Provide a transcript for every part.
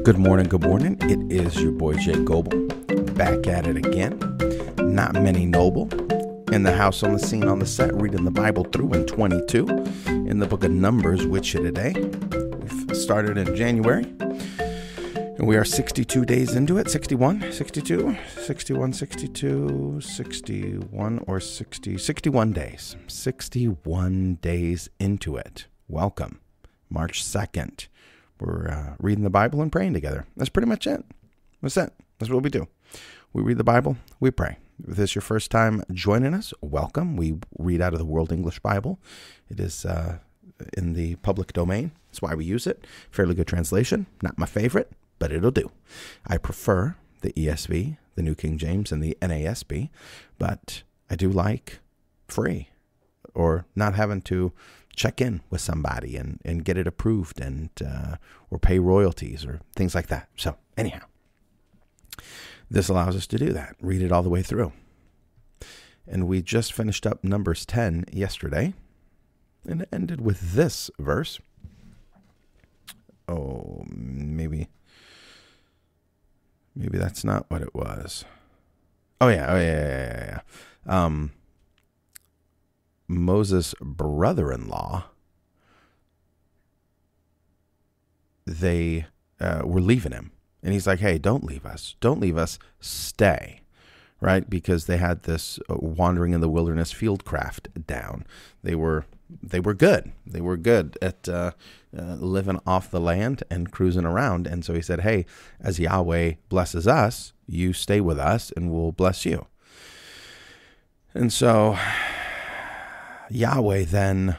Good morning, good morning. It is your boy Jay Goble, back at it again. Not many noble. In the house, on the scene, on the set, reading the Bible through in 22, in the book of Numbers with you today. We've started in January, and we are 62 days into it. 61, 62, 61, 62, 61, or 60, 61 days. 61 days into it. Welcome. March 2nd. We're reading the Bible and praying together. That's pretty much it. That's it. That's what we do. We read the Bible, we pray. If this is your first time joining us, welcome. We read out of the World English Bible. It is in the public domain. That's why we use it. Fairly good translation. Not my favorite, but it'll do. I prefer the ESV, the New King James, and the NASB, but I do like free, or not having to check in with somebody and get it approved and or pay royalties or things like that. So anyhow, this allows us to do that. Read it all the way through. And we just finished up Numbers 10 yesterday, and it ended with this verse. Oh, maybe that's not what it was. Oh yeah. Moses' brother-in-law, they were leaving him. And he's like, hey, don't leave us. Don't leave us. Stay. Right? Because they had this wandering in the wilderness fieldcraft down. They were good. They were good at living off the land and cruising around. And so he said, hey, as Yahweh blesses us, you stay with us and we'll bless you. And so Yahweh then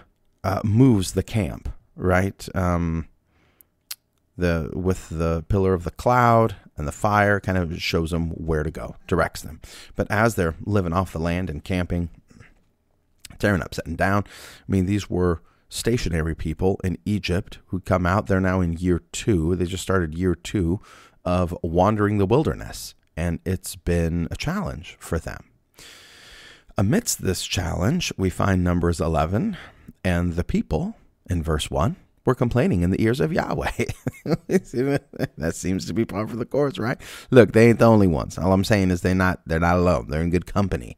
moves the camp, right? With the pillar of the cloud and the fire kind of shows them where to go, directs them. But as they're living off the land and camping, tearing up, setting down, I mean, these were stationary people in Egypt who'd come out. They're now in year 2. They just started year 2 of wandering the wilderness, and it's been a challenge for them. Amidst this challenge, we find Numbers 11, and the people, in verse 1, were complaining in the ears of Yahweh. That seems to be par for the course, right? Look, they ain't the only ones. All I'm saying is they're not alone. They're in good company,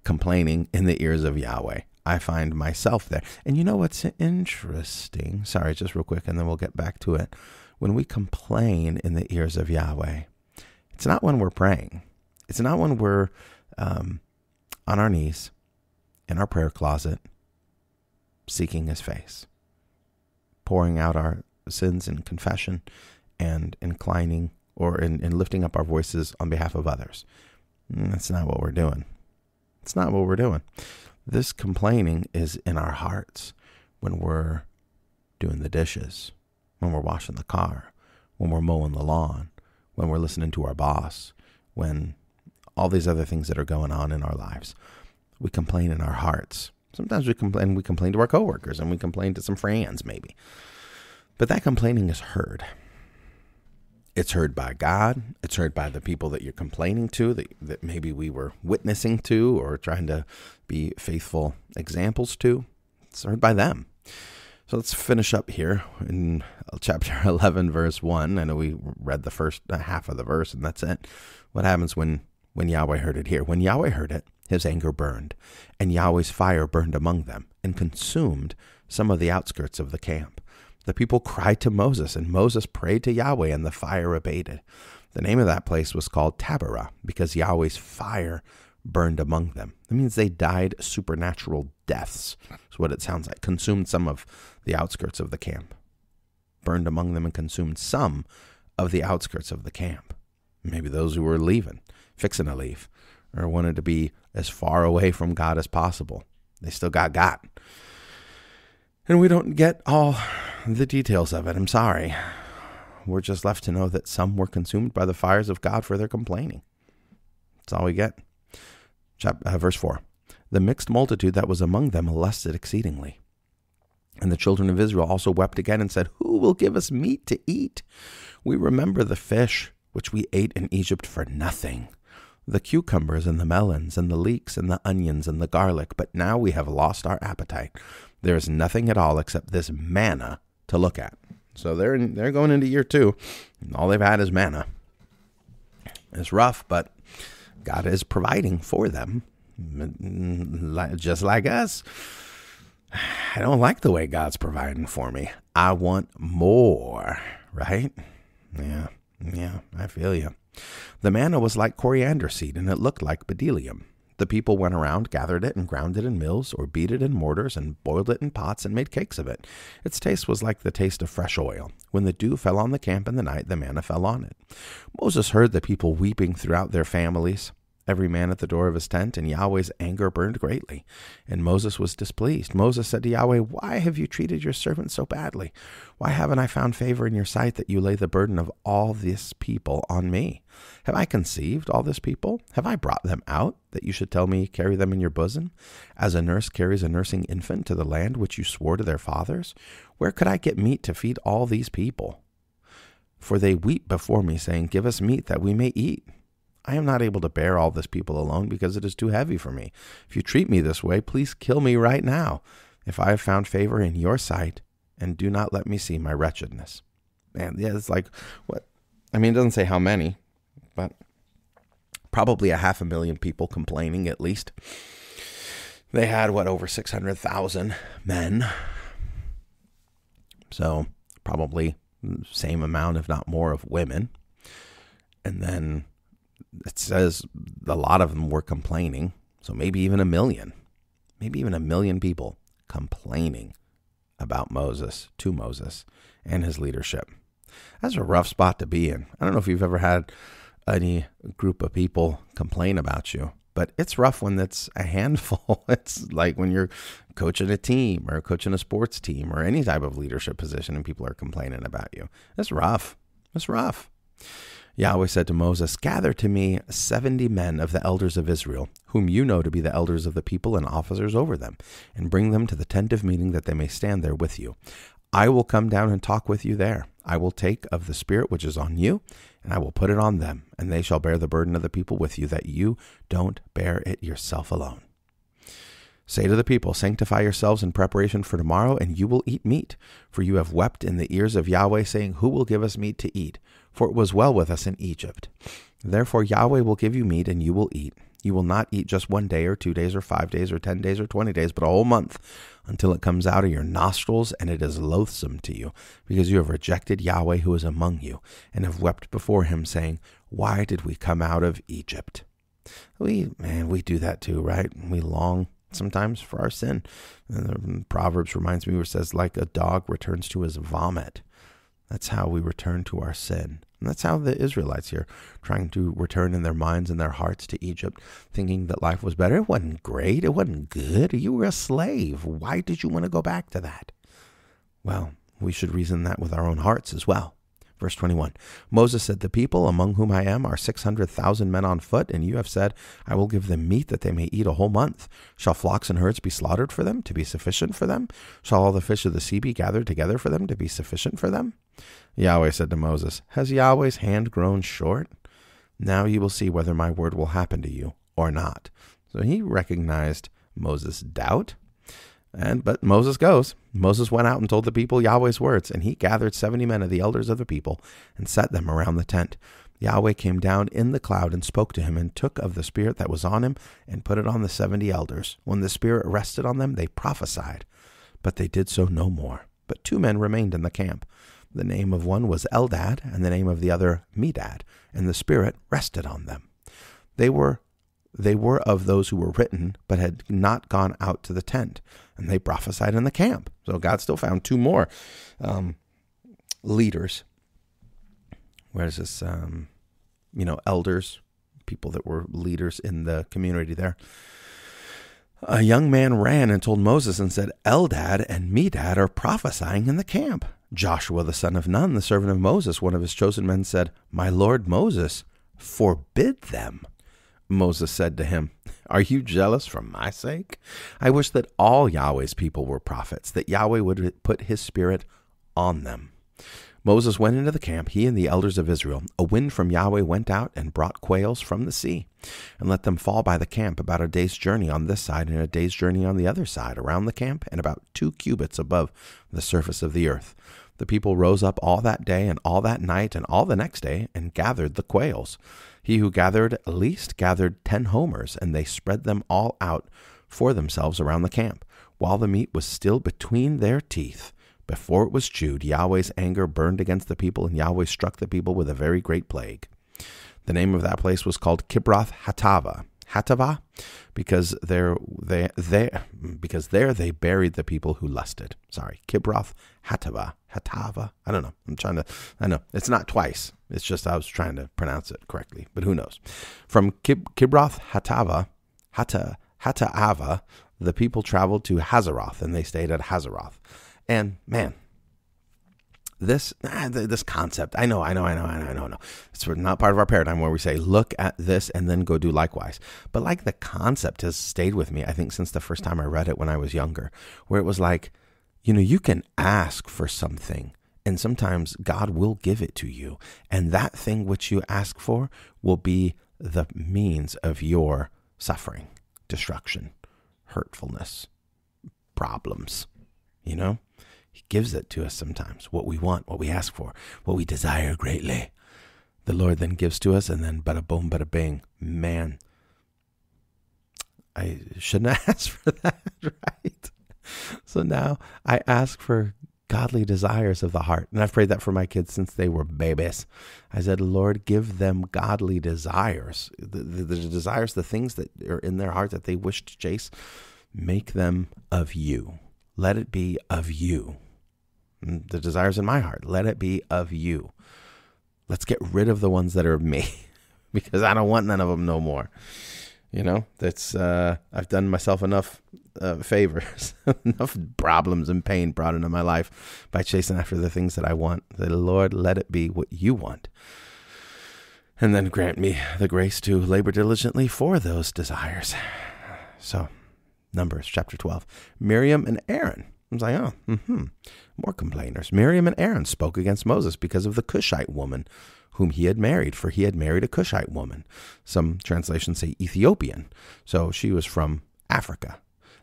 complaining in the ears of Yahweh. I find myself there. And you know what's interesting? Sorry, just real quick, and then we'll get back to it. When we complain in the ears of Yahweh, it's not when we're praying. It's not when we're on our knees in our prayer closet, seeking his face, pouring out our sins in confession and inclining or in lifting up our voices on behalf of others. That's not what we're doing. It's not what we're doing. This complaining is in our hearts when we're doing the dishes, when we're washing the car, when we're mowing the lawn, when we're listening to our boss, when all these other things that are going on in our lives. We complain in our hearts. Sometimes we complain to our coworkers, and we complain to some friends maybe. But that complaining is heard. It's heard by God. It's heard by the people that you're complaining to, that maybe we were witnessing to or trying to be faithful examples to. It's heard by them. So let's finish up here in chapter 11, verse 1. I know we read the first half of the verse, and that's it. What happens when Yahweh heard it here? When Yahweh heard it, his anger burned, and Yahweh's fire burned among them and consumed some of the outskirts of the camp. The people cried to Moses, and Moses prayed to Yahweh, and the fire abated. The name of that place was called Taberah, because Yahweh's fire burned among them. That means they died supernatural deaths. That's what it sounds like. Consumed some of the outskirts of the camp. Burned among them and consumed some of the outskirts of the camp. Maybe those who were leaving, fixing to leave, or wanted to be as far away from God as possible. They still got God. And we don't get all the details of it. I'm sorry. We're just left to know that some were consumed by the fires of God for their complaining. That's all we get. Verse 4. The mixed multitude that was among them lusted exceedingly. And the children of Israel also wept again and said, who will give us meat to eat? We remember the fish which we ate in Egypt for nothing, the cucumbers and the melons and the leeks and the onions and the garlic, but now we have lost our appetite. There is nothing at all except this manna to look at. So they're going into year 2. And all they've had is manna. It's rough, but God is providing for them. Just like us. I don't like the way God's providing for me. I want more, right? Yeah, I feel you. The manna was like coriander seed, and it looked like bdellium. The people went around, gathered it, and ground it in mills, or beat it in mortars, and boiled it in pots, and made cakes of it. Its taste was like the taste of fresh oil. When the dew fell on the camp in the night, the manna fell on it. Moses heard the people weeping throughout their families, every man at the door of his tent, and Yahweh's anger burned greatly. And Moses was displeased. Moses said to Yahweh, "Why have you treated your servant so badly? Why haven't I found favor in your sight that you lay the burden of all this people on me? Have I conceived all this people? Have I brought them out, that you should tell me, carry them in your bosom, as a nurse carries a nursing infant to the land which you swore to their fathers? Where could I get meat to feed all these people? For they weep before me, saying, 'Give us meat that we may eat.' I am not able to bear all this people alone, because it is too heavy for me. If you treat me this way, please kill me right now, if I have found favor in your sight, and do not let me see my wretchedness." Man, yeah, it's like, what? I mean, it doesn't say how many, but probably 500,000 people complaining at least. They had, over 600,000 men. So probably same amount, if not more, of women. And then it says a lot of them were complaining. So maybe even 1 million. Maybe even 1 million people complaining about Moses, to Moses, and his leadership. That's a rough spot to be in. I don't know if you've ever had any group of people complain about you, but it's rough when it's a handful. It's like when you're coaching a team or coaching a sports team or any type of leadership position and people are complaining about you. It's rough. It's rough. Yahweh said to Moses, "Gather to me 70 men of the elders of Israel, whom you know to be the elders of the people and officers over them, and bring them to the tent of meeting, that they may stand there with you. I will come down and talk with you there. I will take of the Spirit which is on you, and I will put it on them, and they shall bear the burden of the people with you, that you don't bear it yourself alone. Say to the people, sanctify yourselves in preparation for tomorrow, and you will eat meat. For you have wept in the ears of Yahweh, saying, 'Who will give us meat to eat? For it was well with us in Egypt.' Therefore Yahweh will give you meat, and you will eat. You will not eat just 1 day or 2 days or 5 days or 10 days or 20 days, but a whole month, until it comes out of your nostrils, and it is loathsome to you, because you have rejected Yahweh who is among you, and have wept before him, saying, 'Why did we come out of Egypt?'" We do that too, right? We long sometimes for our sin. And Proverbs reminds me where it says, like a dog returns to his vomit. That's how we return to our sin. And that's how the Israelites here, trying to return in their minds and their hearts to Egypt, thinking that life was better. It wasn't great. It wasn't good. You were a slave. Why did you want to go back to that? Well, we should reason that with our own hearts as well. Verse 21, Moses said, "The people among whom I am are 600,000 men on foot, and you have said, I will give them meat that they may eat a whole month. Shall flocks and herds be slaughtered for them, to be sufficient for them? Shall all the fish of the sea be gathered together for them, to be sufficient for them?" Yahweh said to Moses, "Has Yahweh's hand grown short? Now you will see whether my word will happen to you or not." So he recognized Moses' doubt. But Moses goes. Moses went out and told the people Yahweh's words, and he gathered 70 men of the elders of the people and set them around the tent. Yahweh came down in the cloud and spoke to him, and took of the spirit that was on him and put it on the 70 elders. When the spirit rested on them, they prophesied, but they did so no more. But 2 men remained in the camp. The name of one was Eldad, and the name of the other Medad, and the spirit rested on them. They were of those who were written, but had not gone out to the tent, and they prophesied in the camp. So God still found 2 more leaders. Where is this? Elders, people that were leaders in the community there. A young man ran and told Moses and said, "Eldad and Medad are prophesying in the camp." Joshua, the son of Nun, the servant of Moses, one of his chosen men, said, "My lord Moses, forbid them." Moses said to him, "Are you jealous for my sake? I wish that all Yahweh's people were prophets, that Yahweh would put his spirit on them." Moses went into the camp, he and the elders of Israel. A wind from Yahweh went out and brought quails from the sea, and let them fall by the camp about a day's journey on this side and a day's journey on the other side around the camp, and about 2 cubits above the surface of the earth. The people rose up all that day and all that night and all the next day and gathered the quails. He who gathered least gathered 10 homers, and they spread them all out for themselves around the camp, while the meat was still between their teeth. Before it was chewed, Yahweh's anger burned against the people, and Yahweh struck the people with a very great plague. The name of that place was called Kibroth Hattaavah, because there they buried the people who lusted. Sorry, Kibroth Hattaavah. I don't know. I know it's not twice. It's just I was trying to pronounce it correctly, but who knows? From Kibroth Hattaavah, the people traveled to Hazeroth, and they stayed at Hazeroth. And man, this concept, I know. It's not part of our paradigm where we say, look at this and then go do likewise. But like the concept has stayed with me, I think, since the first time I read it when I was younger, where it was like, you can ask for something and sometimes God will give it to you. And that thing which you ask for will be the means of your suffering, destruction, hurtfulness, problems, He gives it to us sometimes, what we want, what we ask for, what we desire greatly. The Lord then gives to us, and then bada boom, bada bing. Man, I shouldn't ask for that, right? So now I ask for godly desires of the heart. And I've prayed that for my kids since they were babies. I said, Lord, give them godly desires. The desires, the things that are in their heart that they wish to chase, make them of you. Let it be of you. The desires in my heart, let it be of you. Let's get rid of the ones that are of me because I don't want none of them no more. That's I've done myself enough favors, enough problems and pain brought into my life by chasing after the things that I want. The Lord, let it be what you want. And then grant me the grace to labor diligently for those desires. So, Numbers chapter 12. Miriam and Aaron. I was like, more complainers. Miriam and Aaron spoke against Moses because of the Cushite woman whom he had married, for he had married a Cushite woman. Some translations say Ethiopian, so she was from Africa.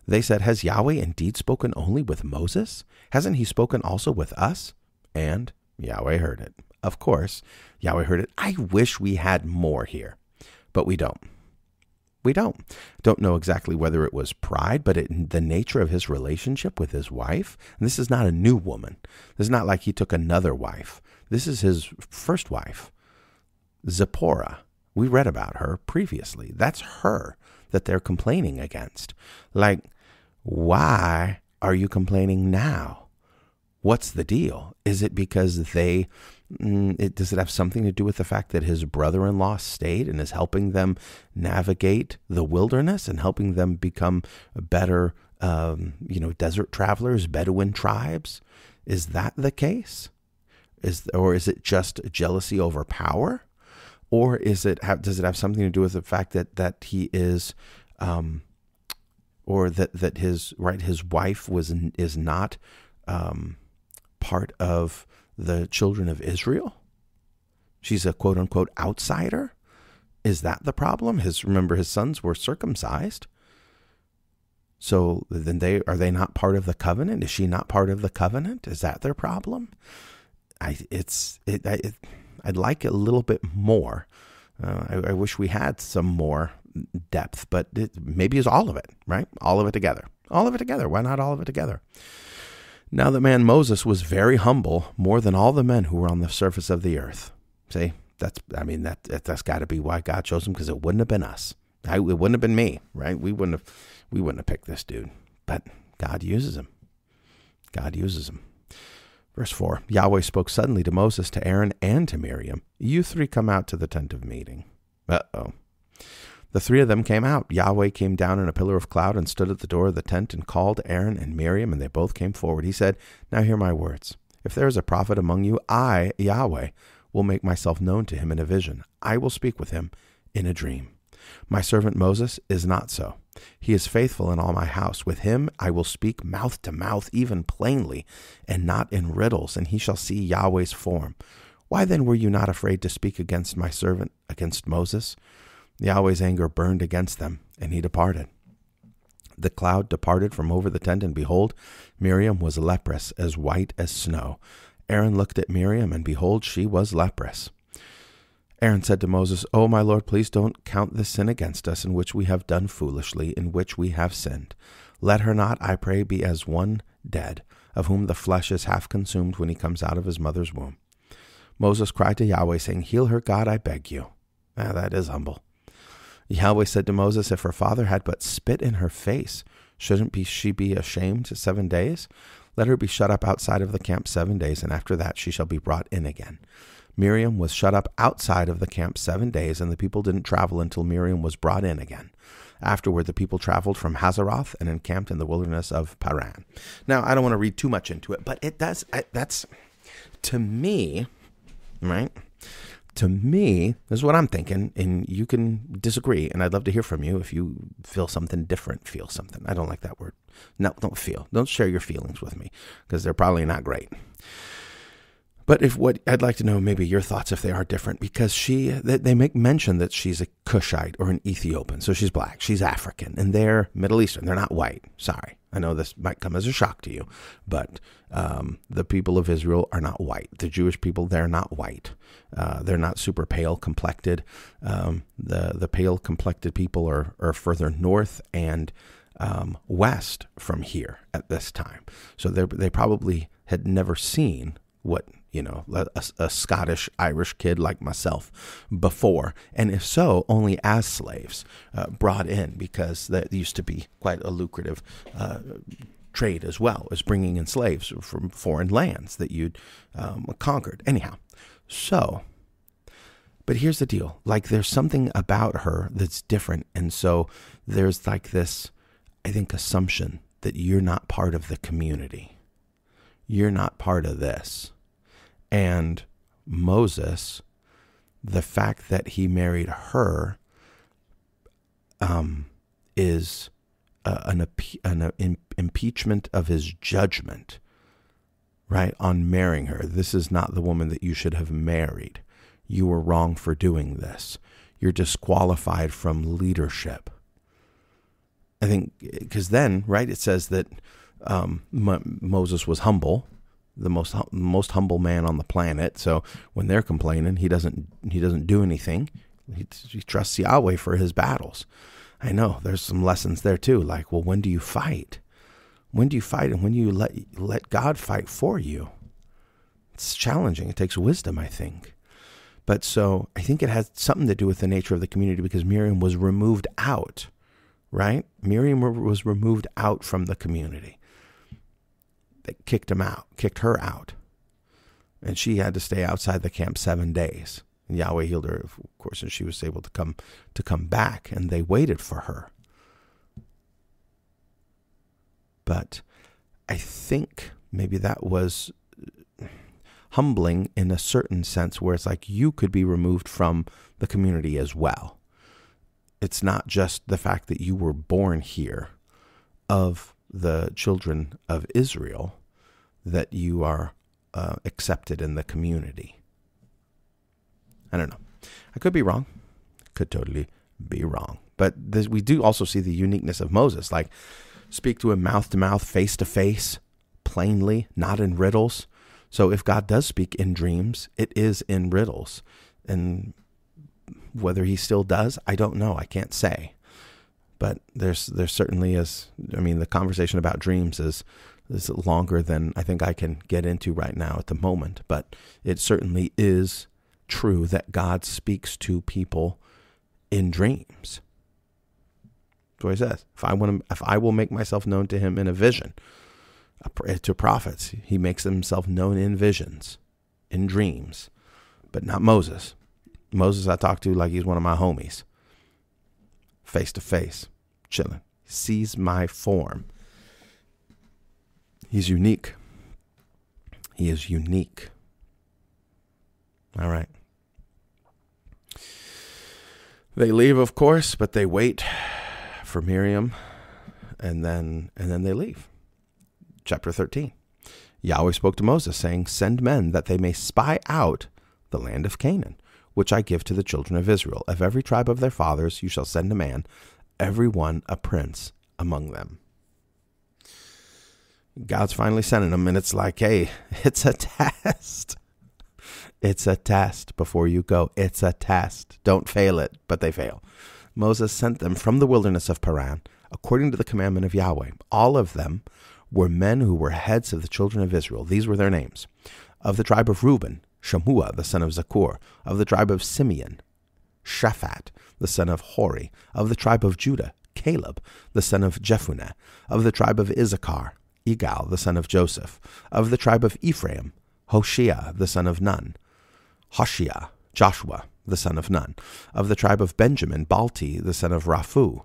They said, has Yahweh indeed spoken only with Moses? Hasn't he spoken also with us? And Yahweh heard it. Of course, Yahweh heard it. I wish we had more here, but we don't. We don't know exactly whether it was pride, but the nature of his relationship with his wife. And this is not a new woman. This is not like he took another wife. This is his first wife, Zipporah. We read about her previously. That's her that they're complaining against. Like, why are you complaining now? What's the deal? Is it because does it have something to do with the fact that his brother-in-law stayed and is helping them navigate the wilderness and helping them become better, desert travelers, Bedouin tribes? Is that the case? Or is it just jealousy over power? Or does it have something to do with the fact that he is, or that his wife is not part of the children of Israel? She's a quote unquote outsider. Is that the problem? Remember, his sons were circumcised. So then are they not part of the covenant? Is she not part of the covenant? Is that their problem? I'd like a little bit more. I wish we had some more depth, but maybe it's all of it, right? All of it together. All of it together. Why not all of it together? Now the man Moses was very humble, more than all the men who were on the surface of the earth. See, that's got to be why God chose him, because it wouldn't have been us. It wouldn't have been me, right? We wouldn't have picked this dude, but God uses him. God uses him. Verse 4, Yahweh spoke suddenly to Moses, to Aaron, and to Miriam. You three come out to the tent of meeting. Uh-oh. The three of them came out. Yahweh came down in a pillar of cloud and stood at the door of the tent and called Aaron and Miriam, and they both came forward. He said, now hear my words. If there is a prophet among you, I, Yahweh, will make myself known to him in a vision. I will speak with him in a dream. My servant Moses is not so. He is faithful in all my house. With him I will speak mouth to mouth, even plainly, and not in riddles, and he shall see Yahweh's form. Why then were you not afraid to speak against my servant, against Moses? Yahweh's anger burned against them, and he departed. The cloud departed from over the tent, and behold, Miriam was leprous, as white as snow. Aaron looked at Miriam, and behold, she was leprous. Aaron said to Moses, O my Lord, please don't count this sin against us, in which we have done foolishly, in which we have sinned. Let her not, I pray, be as one dead, of whom the flesh is half consumed when he comes out of his mother's womb. Moses cried to Yahweh, saying, Heal her, God, I beg you. That is humble. Yahweh said to Moses, If her father had but spit in her face, shouldn't she be ashamed 7 days? Let her be shut up outside of the camp 7 days, and after that she shall be brought in again. Miriam was shut up outside of the camp 7 days, and the people didn't travel until Miriam was brought in again. Afterward, the people traveled from Hazeroth and encamped in the wilderness of Paran. Now, I don't want to read too much into it, but that's, to me, right? To me, this is what I'm thinking, and you can disagree, and I'd love to hear from you. If you feel something different, feel something. I don't like that word. No, don't feel. Don't share your feelings with me, because they're probably not great. But I'd like to know maybe your thoughts if they are different, because they make mention that she's a Cushite or an Ethiopian, so she's black, she's African, and they're Middle Eastern. They're not white. Sorry, I know this might come as a shock to you, but the people of Israel are not white. The Jewish people, they're not white. They're not super pale complected. The pale complected people are further north and west from here at this time, so they probably had never seen what, a Scottish Irish kid like myself before. And if so, only as slaves brought in, because that used to be quite a lucrative trade as well, as bringing in slaves from foreign lands that you'd conquered. Anyhow, but here's the deal. Like, there's something about her that's different. And so there's like this, I think, assumption that you're not part of the community. You're not part of this. And Moses, the fact that he married her is an impeachment of his judgment, right, on marrying her. This is not the woman that you should have married. You were wrong for doing this. You're disqualified from leadership. I think, because then, right, it says that Moses was humble, the most humble man on the planet. So when they're complaining, he doesn't do anything. He trusts Yahweh for his battles. I know there's some lessons there too. Like, well, when do you fight? When do you fight, and when do you let God fight for you? It's challenging. It takes wisdom, I think. But so I think it has something to do with the nature of the community, because Miriam was removed out, right? Miriam was removed out from the community. They kicked her out. And she had to stay outside the camp 7 days. And Yahweh healed her, of course, and she was able to come back, and they waited for her. But I think maybe that was humbling in a certain sense, where it's like you could be removed from the community as well. It's not just the fact that you were born here of the children of Israel that you are accepted in the community. I don't know. I could be wrong. Could totally be wrong. But we do also see the uniqueness of Moses. Like, speak to him mouth to mouth, face to face, plainly, not in riddles. So if God does speak in dreams, it is in riddles. And whether he still does, I don't know. I can't say. But there certainly is. I mean, the conversation about dreams is longer than I think I can get into right now at the moment. But it certainly is true that God speaks to people in dreams. That's what he says. If I will make myself known to him in a vision, to prophets, he makes himself known in visions, in dreams, but not Moses. Moses I talk to like he's one of my homies. Face to face, chilling. He sees my form. He's unique. He is unique. All right. They leave, of course, but they wait for Miriam, and then they leave. Chapter 13. Yahweh spoke to Moses, saying, "Send men that they may spy out the land of Canaan, which I give to the children of Israel. Of every tribe of their fathers you shall send a man, every one a prince among them." God's finally sending them, and it's like, hey, it's a test. It's a test before you go. It's a test. Don't fail it, but they fail. Moses sent them from the wilderness of Paran, according to the commandment of Yahweh. All of them were men who were heads of the children of Israel. These were their names. Of the tribe of Reuben, Shammua, the son of Zakur. Of the tribe of Simeon, Shaphat, the son of Hori. Of the tribe of Judah, Caleb, the son of Jephunneh. Of the tribe of Issachar, Igal, the son of Joseph. Of the tribe of Ephraim, Hoshea, the son of Nun. Hoshea, Joshua, the son of Nun. Of the tribe of Benjamin, Balti, the son of Raphu.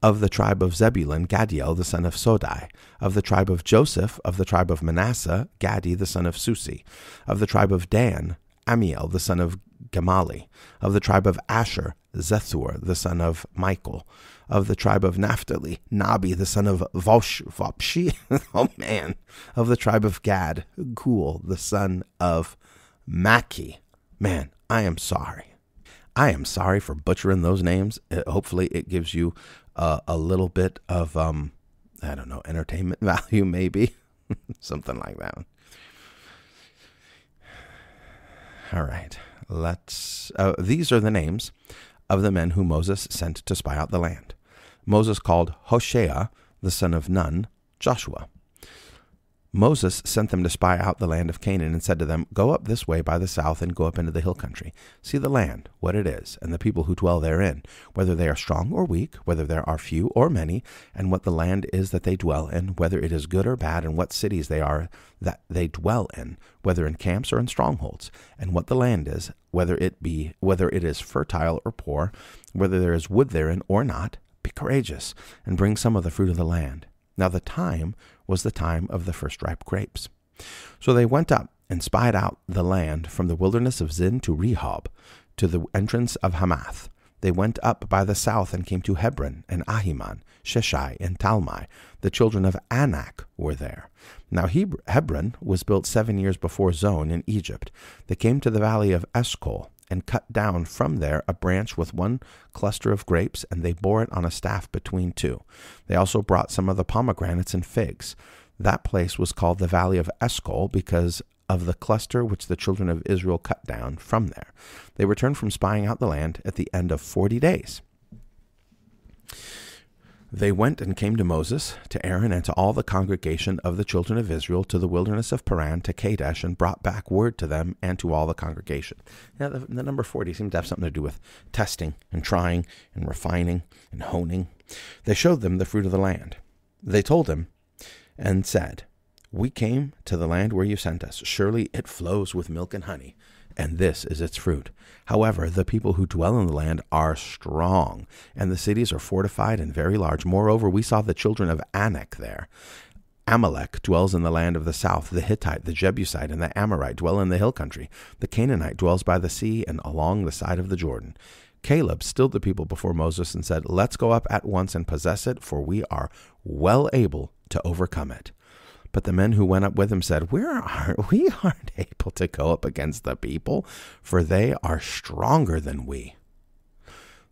Of the tribe of Zebulun, Gadiel, the son of Sodai. Of the tribe of Joseph, of the tribe of Manasseh, Gadi, the son of Susi. Of the tribe of Dan, Amiel, the son of Gamali. Of the tribe of Asher, Zethur, the son of Michael. Of the tribe of Naphtali, Nabi, the son of Vopshi. Oh, man. Of the tribe of Gad, Gul, the son of Maki. Man, I am sorry. I am sorry for butchering those names. Hopefully it gives you a little bit of, I don't know, entertainment value, maybe. Something like that. All right. These are the names of the men who Moses sent to spy out the land. Moses called Hoshea, the son of Nun, Joshua. Moses sent them to spy out the land of Canaan and said to them, "Go up this way by the south and go up into the hill country. See the land, what it is, and the people who dwell therein, whether they are strong or weak, whether there are few or many, and what the land is that they dwell in, whether it is good or bad, and what cities they are that they dwell in, whether in camps or in strongholds, and what the land is, whether it is fertile or poor, whether there is wood therein or not. Be courageous, and bring some of the fruit of the land." Now the time was the time of the first ripe grapes. So they went up and spied out the land from the wilderness of Zin to Rehob, to the entrance of Hamath. They went up by the south and came to Hebron and Ahiman, Sheshai and Talmai. The children of Anak were there. Now Hebron was built 7 years before Zon in Egypt. They came to the valley of Eshcol, and cut down from there a branch with one cluster of grapes, and they bore it on a staff between two. They also brought some of the pomegranates and figs. That place was called the valley of Eshcol because of the cluster which the children of Israel cut down from there. They returned from spying out the land at the end of 40 days. They went and came to Moses, to Aaron, and to all the congregation of the children of Israel to the wilderness of Paran, to Kadesh, and brought back word to them and to all the congregation. Now, the number 40 seemed to have something to do with testing and trying and refining and honing. They showed them the fruit of the land. They told him and said, "We came to the land where you sent us. Surely it flows with milk and honey, and this is its fruit. However, the people who dwell in the land are strong, and the cities are fortified and very large. Moreover, we saw the children of Anak there. Amalek dwells in the land of the south. The Hittite, the Jebusite, and the Amorite dwell in the hill country. The Canaanite dwells by the sea and along the side of the Jordan." Caleb stilled the people before Moses and said, "Let's go up at once and possess it, for we are well able to overcome it." But the men who went up with him said, we aren't able to go up against the people, for they are stronger than we.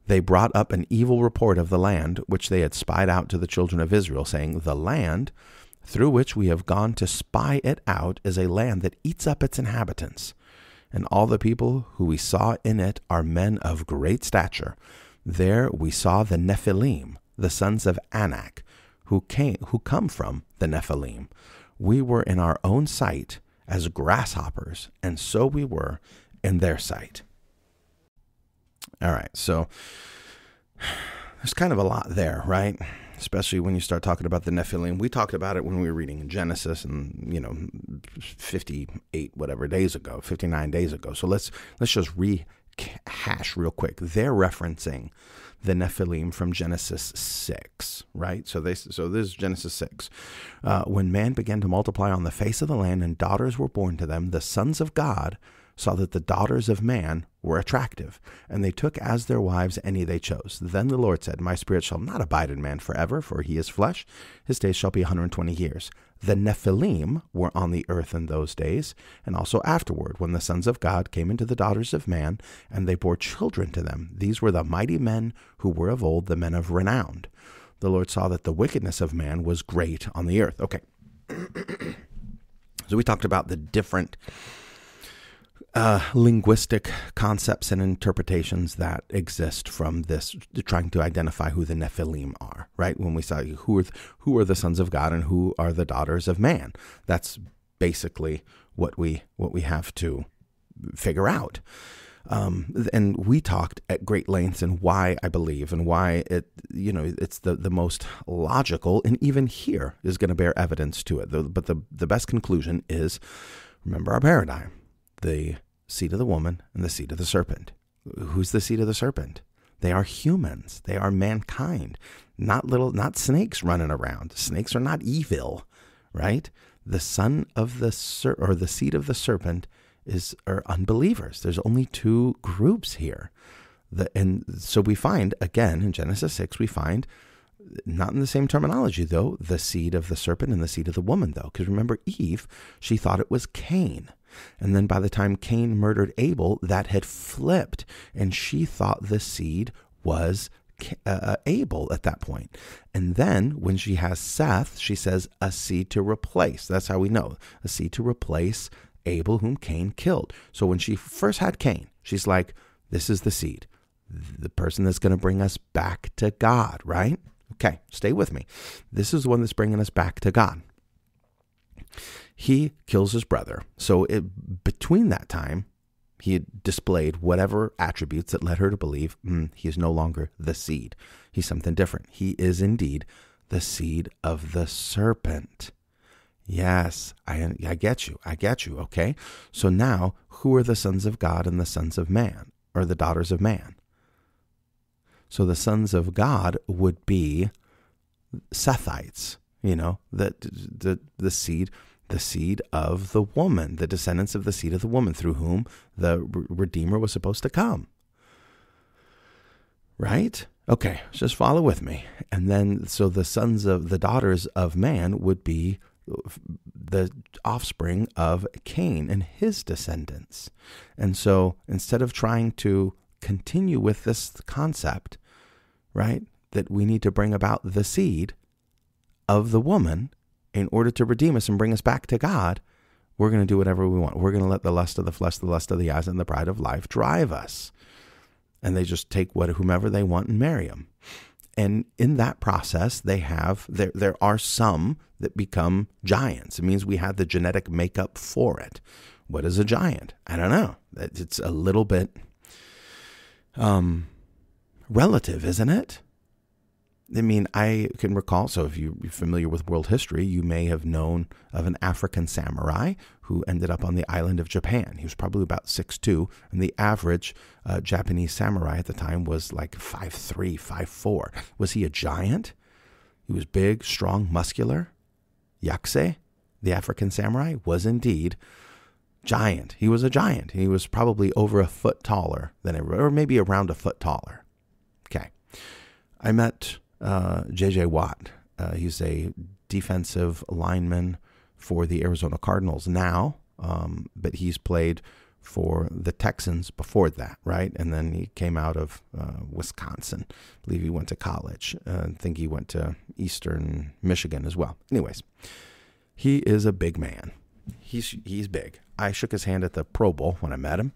They brought up an evil report of the land which they had spied out to the children of Israel, saying, "The land through which we have gone to spy it out is a land that eats up its inhabitants. And all the people who we saw in it are men of great stature. There we saw the Nephilim, the sons of Anak, who come from the Nephilim. We were in our own sight as grasshoppers, and so we were in their sight." All right, so there's kind of a lot there, right? Especially when you start talking about the Nephilim. We talked about it when we were reading Genesis, and 59 days ago. So let's just rehash real quick. They're referencing the Nephilim from Genesis 6, right? So this is Genesis 6. When man began to multiply on the face of the land and daughters were born to them, the sons of God saw that the daughters of man were attractive, and they took as their wives any they chose. Then the Lord said, My spirit shall not abide in man forever, for he is flesh. His days shall be 120 years. The Nephilim were on the earth in those days, and also afterward, when the sons of God came into the daughters of man, and they bore children to them. These were the mighty men who were of old, the men of renown. The Lord saw that the wickedness of man was great on the earth. Okay. So we talked about the different linguistic concepts and interpretations that exist from this, trying to identify who the Nephilim are, right? When we saw who are the sons of God and who are the daughters of man. That's basically what we have to figure out. And we talked at great lengths and why I believe and why it's the most logical, and even here is going to bear evidence to it. But the best conclusion is, remember our paradigm, the seed of the woman and the seed of the serpent. Who's the seed of the serpent? They are humans. They are mankind, not snakes running around. Snakes are not evil, right? The son of the seed of the serpent are unbelievers. There's only two groups here. And so we find, again, in Genesis 6, we find, not in the same terminology, though, the seed of the serpent and the seed of the woman, though. Because remember, Eve, she thought it was Cain. And then by the time Cain murdered Abel, that had flipped. And she thought the seed was Abel at that point. And then when she has Seth, she says a seed to replace. That's how we know. A seed to replace Abel, whom Cain killed. So when she first had Cain, she's like, this is the seed. The person that's going to bring us back to God, right? Okay, stay with me. This is the one that's bringing us back to God. He kills his brother. So between that time, he had displayed whatever attributes that led her to believe he is no longer the seed. He's something different. He is indeed the seed of the serpent. Yes, I get you. I get you. Okay. So now, who are the sons of God and the sons of man, or the daughters of man? So the sons of God would be Sethites, the seed of the woman, the descendants of the seed of the woman through whom the Redeemer was supposed to come. Right? Okay, just follow with me. And then, so the daughters of man would be the offspring of Cain and his descendants. And so instead of trying to continue with this concept, right, that we need to bring about the seed of the woman in order to redeem us and bring us back to God, we're going to do whatever we want. We're going to let the lust of the flesh, the lust of the eyes, and the pride of life drive us. And they just take whomever they want and marry them. And in that process, there are some that become giants. It means we have the genetic makeup for it. What is a giant? I don't know. It's a little bit relative, isn't it? I mean, I can recall, so if you're familiar with world history, you may have known of an African samurai who ended up on the island of Japan. He was probably about 6'2", and the average Japanese samurai at the time was like 5'3", 5'4". Was he a giant? He was big, strong, muscular. Yakusei, the African samurai, was indeed giant. He was a giant. He was probably over a foot taller than everyone, or maybe around a foot taller. Okay. I met J.J. Watt. He's a defensive lineman for the Arizona Cardinals now, but he's played for the Texans before that, right? And then he came out of Wisconsin. I believe he went to college. I think he went to Eastern Michigan as well. Anyways, he is a big man. He's big. I shook his hand at the Pro Bowl when I met him,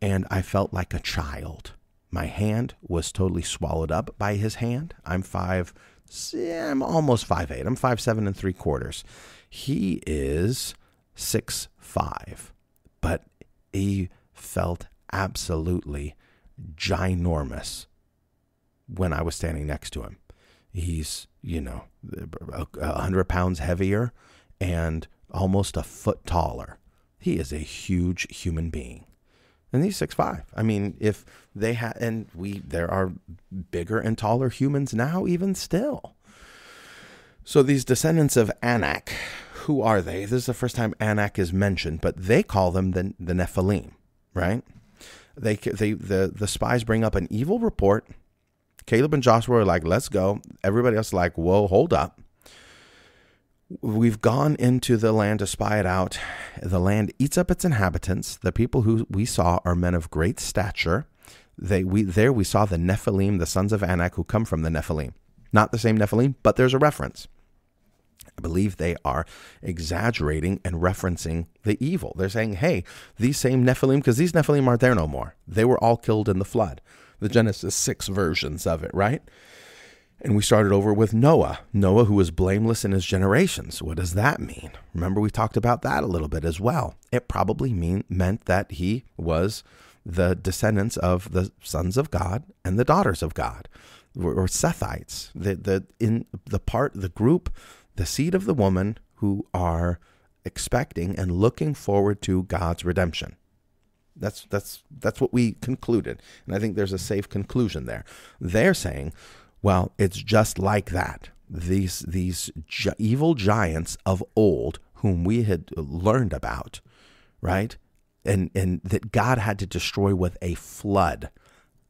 and I felt like a child. My hand was totally swallowed up by his hand. I'm almost 5'8". I'm 5'7 3/4". He is 6'5", but he felt absolutely ginormous when I was standing next to him. He's, 100 pounds heavier and almost a foot taller. He is a huge human being. And he's 6'5". I mean, if they had, there are bigger and taller humans now, even still. So these descendants of Anak, who are they? This is the first time Anak is mentioned, but they call them the Nephilim, right? The spies bring up an evil report. Caleb and Joshua are like, let's go. Everybody else is like, whoa, hold up. We've gone into the land to spy it out. The land eats up its inhabitants. The people who we saw are men of great stature. We saw the Nephilim, the sons of Anak, who come from the Nephilim. Not the same Nephilim, but there's a reference. I believe they are exaggerating and referencing the evil. They're saying, hey, these same Nephilim, because these Nephilim aren't there no more. They were all killed in the flood. The Genesis 6 versions of it, right? And we started over with Noah, who was blameless in his generations. What does that mean? Remember, we talked about that a little bit as well. It probably meant that he was the descendants of the sons of God and the daughters of God, or Sethites. The group, the seed of the woman who are expecting and looking forward to God's redemption. That's what we concluded, and I think there's a safe conclusion there. They're saying, well, it's just like that. These evil giants of old, whom we had learned about, right? And that God had to destroy with a flood.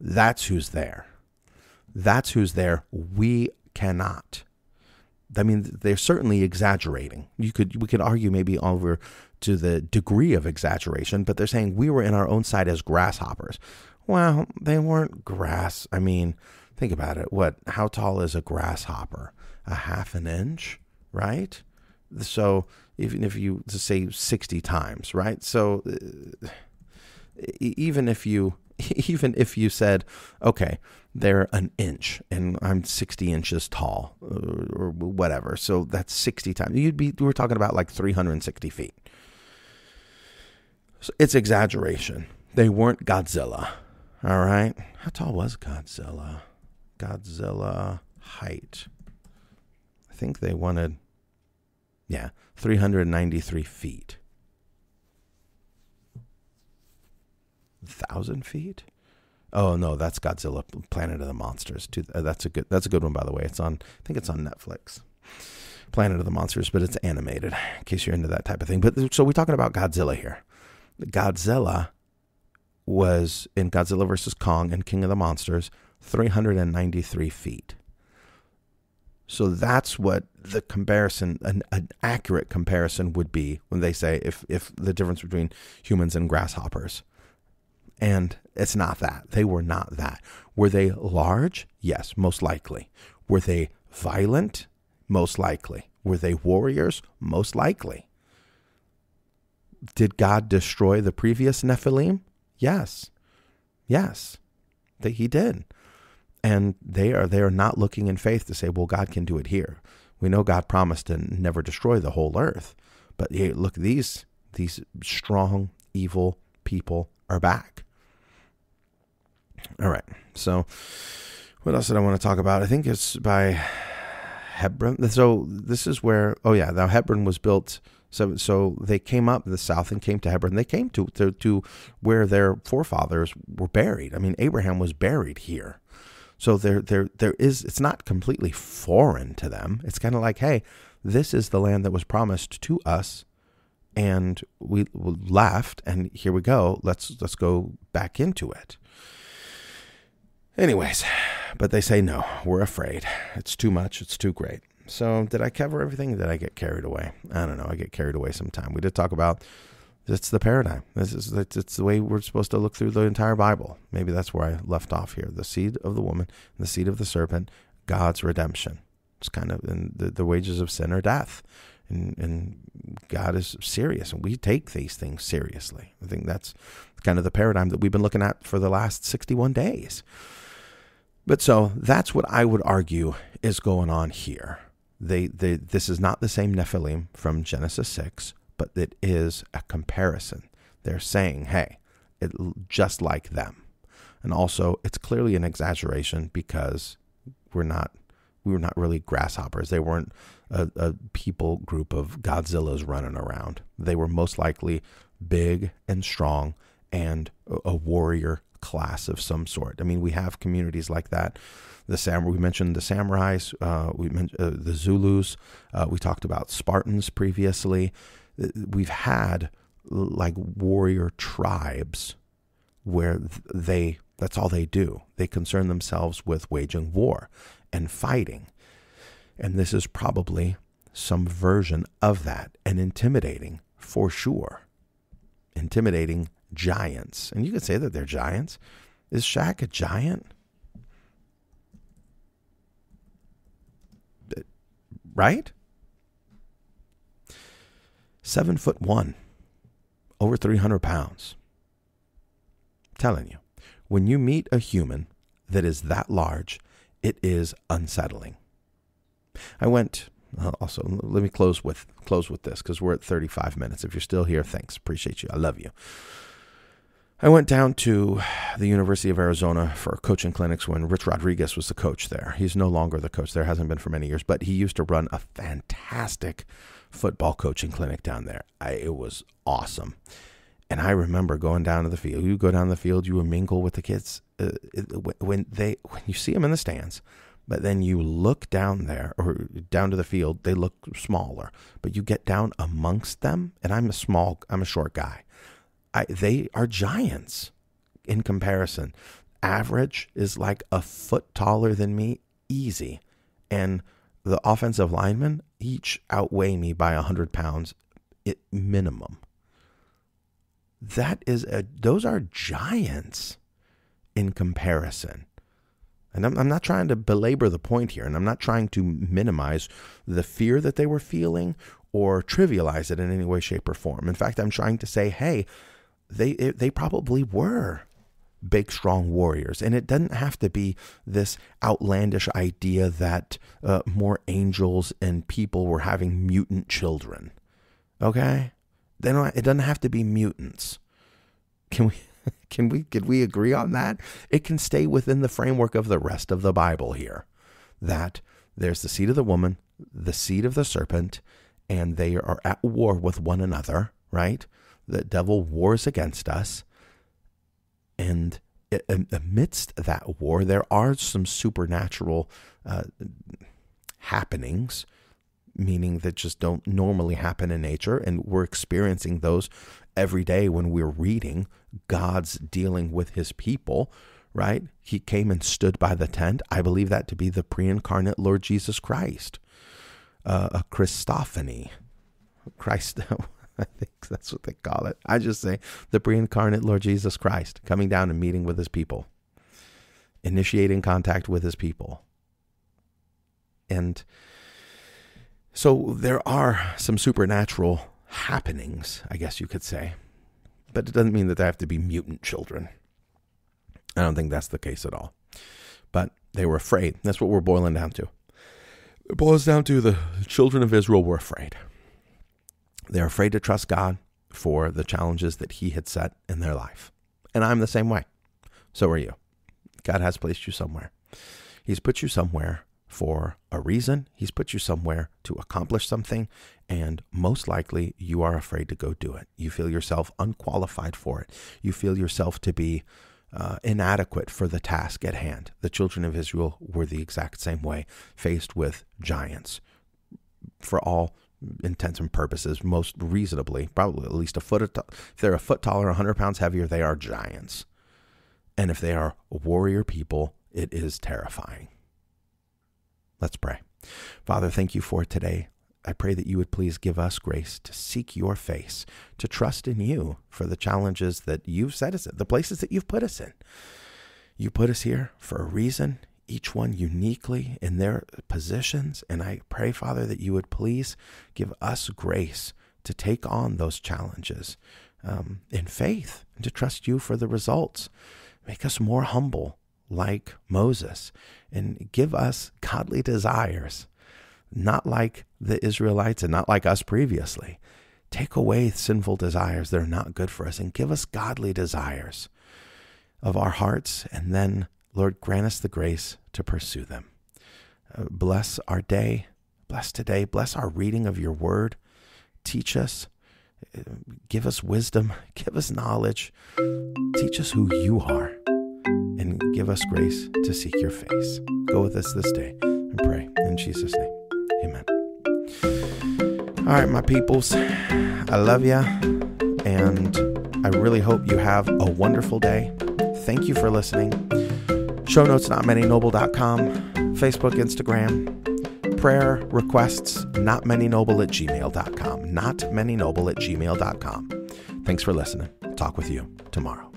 That's who's there. That's who's there. We cannot. I mean, they're certainly exaggerating. We could argue maybe over to the degree of exaggeration, but they're saying we were in our own sight as grasshoppers. Well, they weren't grass. I mean, think about it. How tall is a grasshopper? A half an inch, right? So even if you say 60 times, right? So even if you said, okay, they're an inch and I'm 60 inches tall or whatever. So that's 60 times. We're talking about like 360 feet. So it's exaggeration. They weren't Godzilla. All right. How tall was Godzilla? Godzilla height. I think they wanted, 393 feet. 1,000 feet? Oh no, that's Godzilla, Planet of the Monsters. That's a good one, by the way. I think it's on Netflix. Planet of the Monsters, but it's animated, in case you're into that type of thing. But so we're talking about Godzilla here. Godzilla was in Godzilla vs. Kong and King of the Monsters, 393 feet. So that's what the comparison, an accurate comparison would be when they say if the difference between humans and grasshoppers. And it's not that. They were not that. Were they large? Yes, most likely. Were they violent? Most likely. Were they warriors? Most likely. Did God destroy the previous Nephilim? Yes. Yes. He did. And they are not looking in faith to say, well, God can do it here. We know God promised to never destroy the whole earth. But hey, look, these strong, evil people are back. All right. So what else did I want to talk about? I think it's by Hebron. So this is where, now Hebron was built. So they came up in the south and came to Hebron. They came to where their forefathers were buried. I mean, Abraham was buried here. So there is, it's not completely foreign to them. It's kind of like, hey, this is the land that was promised to us, and we left, and here we go. Let's go back into it. Anyways, but they say no, we're afraid. It's too much. It's too great. So did I cover everything? Did I get carried away? I don't know. I get carried away sometime. We did talk about it's the paradigm. It's the way we're supposed to look through the entire Bible. Maybe that's where I left off here. The seed of the woman, the seed of the serpent, God's redemption. It's kind of in the wages of sin are death. And God is serious, and we take these things seriously. I think that's kind of the paradigm that we've been looking at for the last 61 days. But so that's what I would argue is going on here. This is not the same Nephilim from Genesis 6, but it is a comparison. They're saying, hey, it just like them. And also, it's clearly an exaggeration because we were not really grasshoppers. They weren't a people group of Godzillas running around. They were most likely big and strong and a warrior class of some sort. I mean, we have communities like that. We mentioned the samurais. We mentioned the Zulus. We talked about Spartans previously. We've had like warrior tribes where that's all they do. They concern themselves with waging war and fighting. And this is probably some version of that, and intimidating for sure. Intimidating giants. And you could say that they're giants. Is Shaq a giant? Right? 7'1", over 300 pounds. I'm telling you, when you meet a human that is that large, it is unsettling. I went, also, let me close with this, because we're at 35 minutes. If you're still here, thanks. Appreciate you. I love you. I went down to the University of Arizona for coaching clinics when Rich Rodriguez was the coach there. He's no longer the coach there, hasn't been for many years, but he used to run a fantastic football coaching clinic down there. It was awesome. And I remember going down to the field. You go down the field, you would mingle with the kids when you see them in the stands, but then you look down there or down to the field, they look smaller, but you get down amongst them, and I'm a short guy. They are giants in comparison. Average is like a foot taller than me, easy. And the offensive linemen each outweigh me by 100 pounds minimum. Those are giants in comparison. And I'm not trying to belabor the point here, and I'm not trying to minimize the fear that they were feeling or trivialize it in any way, shape, or form. In fact, I'm trying to say, hey, they probably were big, strong warriors. And it doesn't have to be this outlandish idea that more angels and people were having mutant children. Okay? It doesn't have to be mutants. Can we agree on that? It can stay within the framework of the rest of the Bible here. That there's the seed of the woman, the seed of the serpent, and they are at war with one another, right? The devil wars against us. And amidst that war, there are some supernatural happenings, meaning that just don't normally happen in nature. And we're experiencing those every day when we're reading God's dealing with his people, right? He came and stood by the tent. I believe that to be the pre-incarnate Lord Jesus Christ, a Christophany. Christ, I think that's what they call it. I just say the pre-incarnate Lord Jesus Christ coming down and meeting with his people, initiating contact with his people. And so there are some supernatural happenings, I guess you could say, but it doesn't mean that they have to be mutant children. I don't think that's the case at all. But they were afraid. That's what we're boiling down to. It boils down to the children of Israel were afraid. They're afraid to trust God for the challenges that he had set in their life. And I'm the same way. So are you. God has placed you somewhere. He's put you somewhere for a reason. He's put you somewhere to accomplish something, and most likely you are afraid to go do it. You feel yourself unqualified for it. You feel yourself to be inadequate for the task at hand. The children of Israel were the exact same way, faced with giants. For all intents and purposes, most reasonably, probably at least if they're a foot taller, 100 pounds heavier, they are giants. And if they are warrior people, it is terrifying. Let's pray. Father, thank you for today. I pray that you would please give us grace to seek your face, to trust in you for the challenges that you've set us in, the places that you've put us in. You put us here for a reason, each one uniquely in their positions. And I pray, Father, that you would please give us grace to take on those challenges in faith and to trust you for the results. Make us more humble like Moses, and give us godly desires, not like the Israelites and not like us previously. Take away sinful desires that are not good for us and give us godly desires of our hearts. And then, Lord, grant us the grace to pursue them. Bless our day. Bless today. Bless our reading of your word. Teach us. Give us wisdom. Give us knowledge. Teach us who you are. And give us grace to seek your face. Go with us this day and pray in Jesus' name. Amen. All right, my peoples, I love ya, and I really hope you have a wonderful day. Thank you for listening. Show notes, notmanynoble.com, Facebook, Instagram, prayer requests, notmanynoble@gmail.com, notmanynoble@gmail.com. Thanks for listening. Talk with you tomorrow.